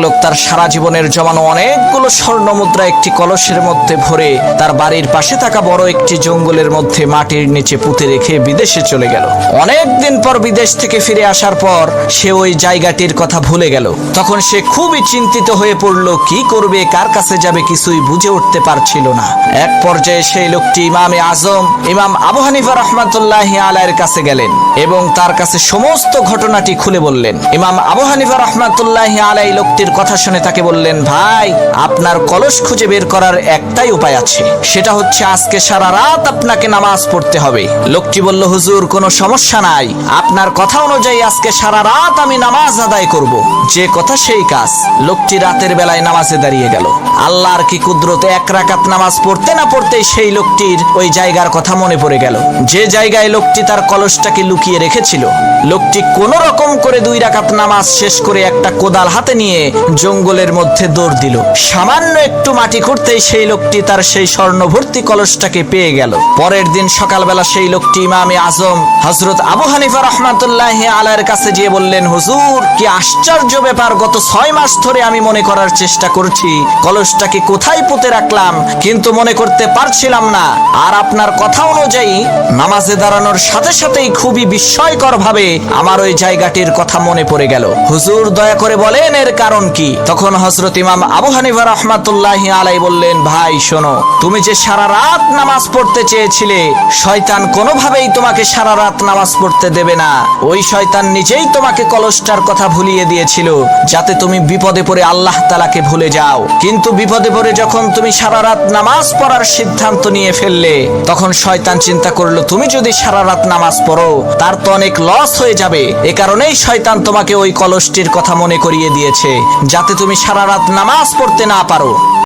লোক তার সারা জীবনের জমানো অনেকগুলো স্বর্ণ মুদ্রা একটি কলসের মধ্যে ভরে তার বাড়ির পাশে থাকা বড় একটি জঙ্গলের মধ্যে মাটির নিচে পুঁতে রেখে বিদেশে চলে গেল। অনেকদিন পর বিদেশ থেকে ফিরে আসার পর সে ওই জায়গাটির কথা ভুলে গেল। তখন সে খুবই চিন্তিত হয়ে পড়ল, কি করবে, কার কাছে যাবে, কিছুই বুঝে উঠতে পারছিল না। এক পর্যায়ে সেই লোকটি ইমামে আজম ইমাম আবু হানিফা রাহমাতুল্লাহি আলাইহির কাছে গেলেন এবং তার কাছে সমস্ত ঘটনাটি খুলে বললেন। ইমাম আবু হানিফা রাহমাতুল্লাহি আলাইহি লোকটির কথা শুনে তাকে বললেন, ভাই, আপনার কলস খুঁজে বের করার একটাই উপায় আছে, সেটা হচ্ছে আজকে সারা রাত আপনাকে নামাজ পড়তে হবে। লোকটি বলল, হুজুর, কোনো সমস্যা নাই, আপনার কথা অনুযায়ী আজকে সারা রাত আমি নামাজ আদায় করব। যে কথা সেই কাজ। লোকটি রাতের বেলায় নামাজে দাঁড়িয়ে গেল। আল্লাহর কি কুদরত, এক রাকাত নামাজ পড়তে না পড়তেই সেই লোকটির ওই জায়গার কথা মনে পড়ে গেল, যে জায়গায় লোকটি তার কলসটাকে লুকিয়ে রেখেছিল। লোকটি কোন রকম করে 2 রাকাত নামাজ শেষ করে একটা কোদাল হাতে নিয়ে জঙ্গলের মধ্যে দৌড় দিল। সামান্য একটু মাটি খুঁড়তেই সেই লোকটি তার সেই স্বর্ণভর্তি কলসটাকে পেয়ে গেল। পরের দিন সকালবেলা সেই লোকটি ইমামে আজম হযরত আবু হানিফা রাহমাতুল্লাহি আলাইহির কাছে গিয়ে বললেন, হুজুর, কি আশ্চর্য ব্যাপার, গত 6 মাস ধরে আমি মনে করার চেষ্টা করছি কলসটাকে কোথায় পুঁতে রাখলাম, কিন্তু মনে করতে পারছিলাম না। আর আপনার কথা অনুযায়ী নামাজে দাঁড়ানোর সাথে সাথেই খুবই বিস্ময়কর ভাবে আমার ওই জায়গাটির কথা মনে পড়ে গেল। হুজুর, দয়া করে বলেন এর কারণ কি? তখন হযরত ইমাম আবু হানিফা রাহমাতুল্লাহি আলাইহি বললেন, ভাই শোনো, তুমি যে সারা রাত নামাজ পড়তে চেয়েছিলে, শয়তান কোনোভাবেই তোমাকে সারা রাত নামাজ পড়তে দেবে না। ওই শয়তান নিজেই তোমাকে কলসটার কথা ভুলিয়ে দিয়েছিল যাতে তুমি বিপদে পড়ে আল্লাহ তাআলাকে ভুলে যাও। কিন্তু বিপদে পড়ে যখন তুমি সারা রাত নামাজ পড়ার সিদ্ধান্ত নিয়ে ফেললে, তখন শয়তান চিন্তা করলো তুমি যদি সারা রাত নামাজ পড়ো তার তো অনেক লস হয়ে যাবে। এ কারণেই শয়তান তোমাকে ওই কলসটির কথা মনে করিয়ে দিয়েছে যাতে তুমি সারা রাত নামাজ পড়তে না পারো।